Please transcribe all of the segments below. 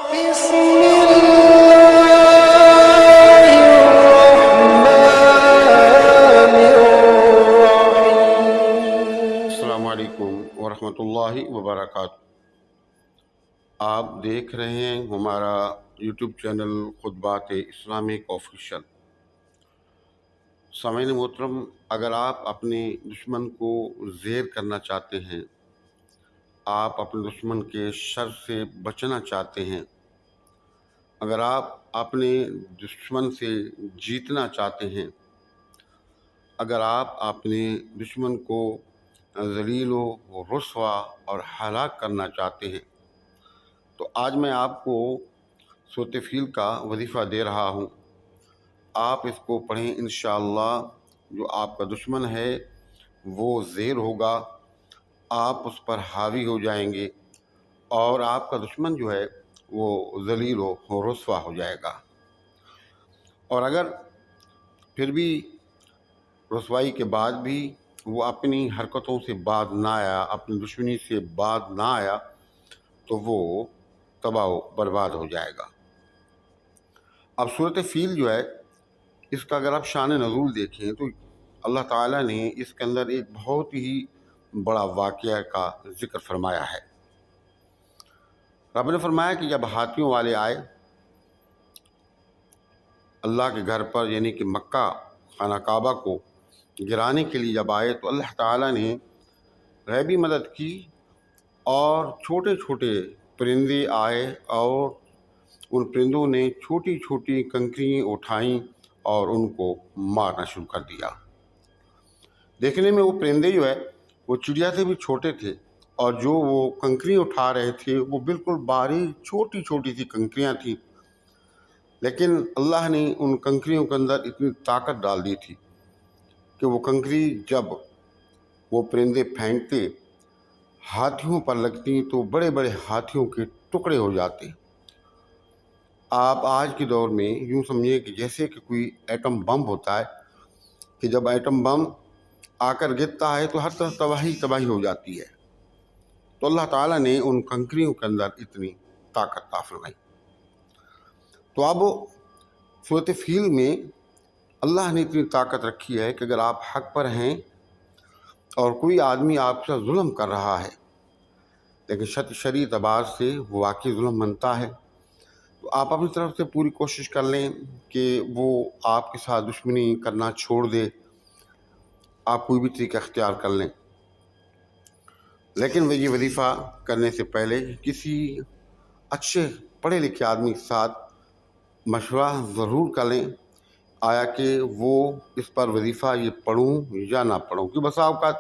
بسم الله الرحمن الرحيم۔ السلام علیکم ورحمۃ اللہ وبرکاتہ۔ آپ دیکھ رہے ہیں ہمارا یوٹیوب چینل خطبات اسلامک آفیشل۔ سامعین محترم، اگر آپ اپنے دشمن کو زیر کرنا چاہتے ہیں، آپ اپنے دشمن کے شر سے بچنا چاہتے ہیں، اگر آپ اپنے دشمن سے جیتنا چاہتے ہیں، اگر آپ اپنے دشمن کو ذلیل و رسوا اور ہلاک کرنا چاہتے ہیں، تو آج میں آپ کو سورۃ فیل کا وظیفہ دے رہا ہوں۔ آپ اس کو پڑھیں، انشاءاللہ جو آپ کا دشمن ہے وہ زیر ہوگا، آپ اس پر حاوی ہو جائیں گے اور آپ کا دشمن جو ہے وہ ذلیل و رسوا ہو جائے گا۔ اور اگر پھر بھی رسوائی کے بعد بھی وہ اپنی حرکتوں سے باز نہ آیا، اپنی دشمنی سے باز نہ آیا، تو وہ تباہ و برباد ہو جائے گا۔ اب سورۃ فیل جو ہے، اس کا اگر آپ شان نزول دیکھیں تو اللہ تعالیٰ نے اس کے اندر ایک بہت ہی بڑا واقعہ کا ذکر فرمایا ہے۔ رب نے فرمایا کہ جب ہاتھیوں والے آئے اللہ کے گھر پر، یعنی کہ مکہ خانہ کعبہ کو گرانے کے لیے جب آئے، تو اللہ تعالیٰ نے غیبی مدد کی اور چھوٹے چھوٹے پرندے آئے اور ان پرندوں نے چھوٹی چھوٹی کنکریاں اٹھائیں اور ان کو مارنا شروع کر دیا۔ دیکھنے میں وہ پرندے جو ہے وہ چڑیا سے بھی چھوٹے تھے، اور جو وہ کنکریاں اٹھا رہے تھے وہ بالکل باریک چھوٹی چھوٹی سی کنکریاں تھیں، لیکن اللہ نے ان کنکریوں کے اندر اتنی طاقت ڈال دی تھی کہ وہ کنکری جب وہ پرندے پھینکتے ہاتھیوں پر لگتی تو بڑے بڑے ہاتھیوں کے ٹکڑے ہو جاتے۔ آپ آج کے دور میں یوں سمجھیں کہ جیسے کہ کوئی ایٹم بم ہوتا ہے، کہ جب ایٹم بم آ کر گرتا ہے تو ہر طرف تباہی ہو جاتی ہے، تو اللہ تعالیٰ نے ان کنکریوں کے اندر اتنی طاقت عطا فرمائی۔ تو اب سورۃ فیل میں اللہ نے اتنی طاقت رکھی ہے کہ اگر آپ حق پر ہیں اور کوئی آدمی آپ سے ظلم کر رہا ہے، لیکن شرعی اعتبار سے وہ واقعی ظلم بنتا ہے، تو آپ اپنی طرف سے پوری کوشش کر لیں کہ وہ آپ کے ساتھ دشمنی کرنا چھوڑ دے، آپ کوئی بھی طریقہ اختیار کر لیں، لیکن وہ یہ وظیفہ کرنے سے پہلے کسی اچھے پڑھے لکھے آدمی کے ساتھ مشورہ ضرور کر لیں، آیا کہ وہ اس پر وظیفہ یہ پڑھوں یا نہ پڑھوں، کہ بسا اوقات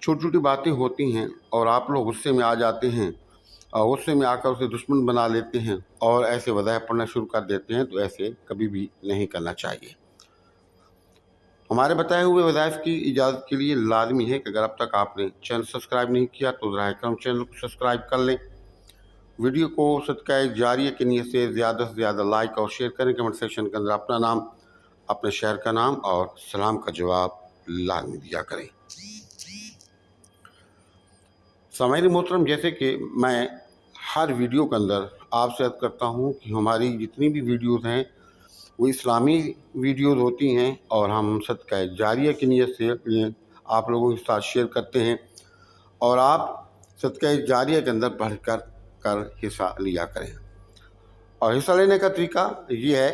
چھوٹی چھوٹی باتیں ہوتی ہیں اور آپ لوگ غصے میں آ جاتے ہیں اور غصے میں آ کر اسے دشمن بنا لیتے ہیں اور ایسے وظائف پڑھنا شروع کر دیتے ہیں، تو ایسے کبھی بھی نہیں کرنا چاہیے۔ ہمارے بتائے ہوئے وظائف کی اجازت کے لیے لازمی ہے کہ اگر اب تک آپ نے چینل سبسکرائب نہیں کیا تو براہ کرم چینل کو سبسکرائب کر لیں، ویڈیو کو صدقہ جاریہ کی نیت سے زیادہ لائک اور شیئر کریں، کمنٹ سیکشن کے اندر اپنا نام، اپنے شہر کا نام اور سلام کا جواب لازمی دیا کریں۔ سامعین محترم، جیسے کہ میں ہر ویڈیو کے اندر آپ سے عرض کرتا ہوں کہ ہماری جتنی بھی ویڈیوز ہیں وہ اسلامی ویڈیوز ہوتی ہیں، اور ہم صدقہ جاریہ کی نیت سے آپ لوگوں کے ساتھ شیئر کرتے ہیں، اور آپ صدقہ جاریہ کے اندر بڑھ کر حصہ لیا کریں۔ اور حصہ لینے کا طریقہ یہ ہے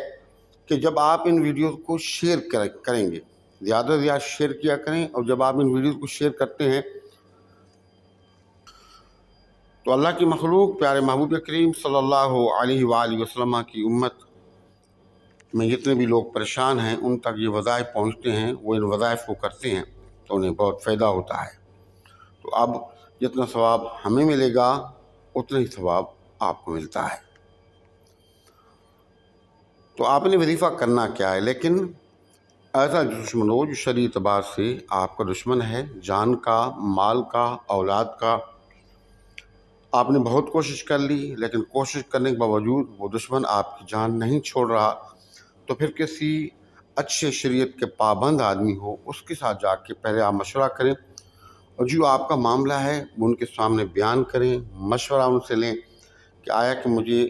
کہ جب آپ ان ویڈیوز کو شیئر کریں گے، زیادہ سے زیادہ شیئر کیا کریں، اور جب آپ ان ویڈیوز کو شیئر کرتے ہیں تو اللہ کی مخلوق پیارے محبوب کریم صلی اللہ علیہ وآلہ وسلم کی امت میں جتنے بھی لوگ پریشان ہیں ان تک یہ وظائف پہنچتے ہیں، وہ ان وظائف کو کرتے ہیں تو انہیں بہت فائدہ ہوتا ہے۔ تو اب جتنا ثواب ہمیں ملے گا اتنا ہی ثواب آپ کو ملتا ہے۔ تو آپ نے وظیفہ کرنا کیا ہے، لیکن ایسا دشمن ہو جو شرعی اعتبار سے آپ کا دشمن ہے، جان کا، مال کا، اولاد کا، آپ نے بہت کوشش کر لی لیکن کوشش کرنے کے باوجود وہ دشمن آپ کی جان نہیں چھوڑ رہا، تو پھر کسی اچھے شریعت کے پابند آدمی ہو اس کے ساتھ جا کے پہلے آپ مشورہ کریں، اور جو آپ کا معاملہ ہے وہ ان کے سامنے بیان کریں، مشورہ ان سے لیں کہ آیا کہ مجھے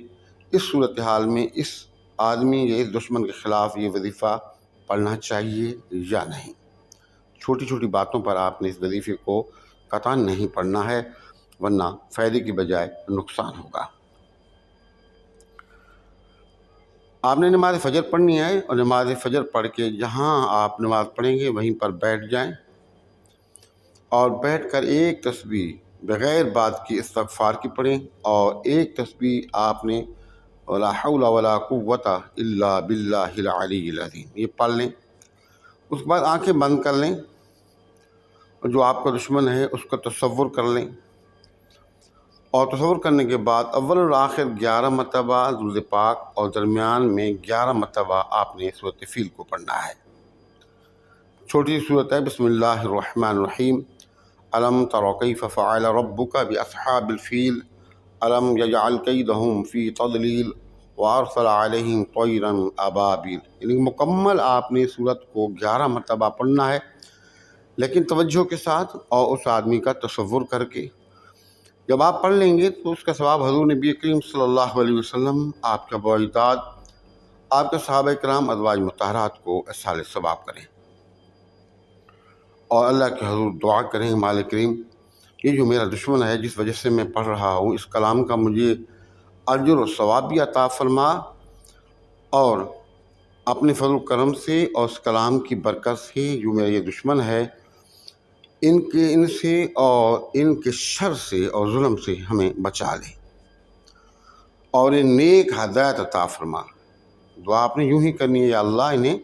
اس صورتحال میں اس آدمی یا اس دشمن کے خلاف یہ وظیفہ پڑھنا چاہیے یا نہیں۔ چھوٹی چھوٹی باتوں پر آپ نے اس وظیفے کو قطعاً نہیں پڑھنا ہے، ورنہ فائدے کی بجائے نقصان ہوگا۔ آپ نے نماز فجر پڑھنی ہے، اور نماز فجر پڑھ کے جہاں آپ نماز پڑھیں گے وہیں پر بیٹھ جائیں، اور بیٹھ کر ایک تسبیح بغیر بات کی استغفار کی پڑھیں، اور ایک تسبیح آپ نے ولا حول ولا قوت الا باللہ العلی العظیم یہ پڑھ لیں۔ اس کے بعد آنکھیں بند کر لیں، اور جو آپ کا دشمن ہے اس کا تصور کر لیں، اور تصور کرنے کے بعد اول اور آخر 11 مرتبہ درود پاک اور درمیان میں 11 مرتبہ آپ نے سورۃ فیل کو پڑھنا ہے۔ چھوٹی سی صورت ہے، بسم اللہ الرحمن الرحیم، الم تر کیف فعل ربک باصحاب الفیل الم یجعل کیدہم فی تضلیل وارسل علیہم طیرا ابابیل، یعنی مکمل آپ نے صورت کو 11 مرتبہ پڑھنا ہے، لیکن توجہ کے ساتھ اور اس آدمی کا تصور کر کے۔ جب آپ پڑھ لیں گے تو اس کا ثواب حضور نبی کریم صلی اللہ علیہ وسلم، آپ کا باعزاد، آپ کے صحابہ کرام ازواج مطہرات کو ایصال ثواب کریں، اور اللہ کے حضور دعا کریں، مالک کریم یہ جو میرا دشمن ہے جس وجہ سے میں پڑھ رہا ہوں، اس کلام کا مجھے اجر و ثواب بھی عطا فرما، اور اپنے فضل و کرم سے اور اس کلام کی برکت سے جو میرا یہ دشمن ہے ان سے اور ان کے شر سے اور ظلم سے ہمیں بچا لے، اور ان نیک ہدایت عطا فرما۔ دعا آپ نے یوں ہی کرنی ہے، یا اللہ انہیں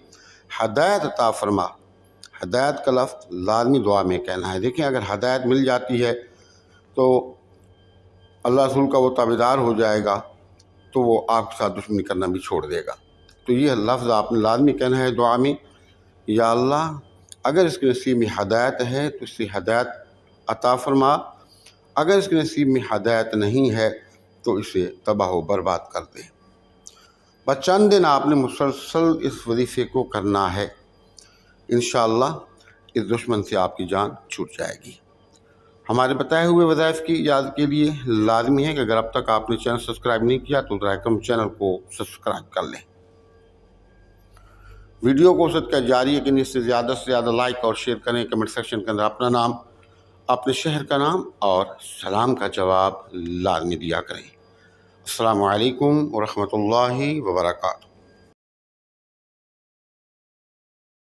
ہدایت عطا فرما۔ ہدایت کا لفظ لازمی دعا میں کہنا ہے۔ دیکھیں، اگر ہدایت مل جاتی ہے تو اللہ رسول کا وہ تابعدار ہو جائے گا، تو وہ آپ کے ساتھ دشمنی کرنا بھی چھوڑ دے گا۔ تو یہ لفظ آپ نے لازمی کہنا ہے دعا میں، یا اللہ اگر اس کے نصیب میں ہدایت ہے تو اس سے ہدایت عطا فرما، اگر اس کے نصیب میں ہدایت نہیں ہے تو اسے تباہ و برباد کر دے۔ بس چند دن آپ نے مسلسل اس وظیفے کو کرنا ہے، انشاءاللہ اس دشمن سے آپ کی جان چھوٹ جائے گی۔ ہمارے بتائے ہوئے وظائف کی اجازت کے لیے لازمی ہے کہ اگر اب تک آپ نے چینل سبسکرائب نہیں کیا تو براہ کرم چینل کو سبسکرائب کر لیں۔ ویڈیو کو صدقہ جاری ہے کہ اس سے زیادہ لائک اور شیئر کریں۔ کمنٹ سیکشن کے اندر اپنا نام، اپنے شہر کا نام اور سلام کا جواب لازمی دیا کریں۔ السلام علیکم ورحمۃ اللہ وبرکاتہ۔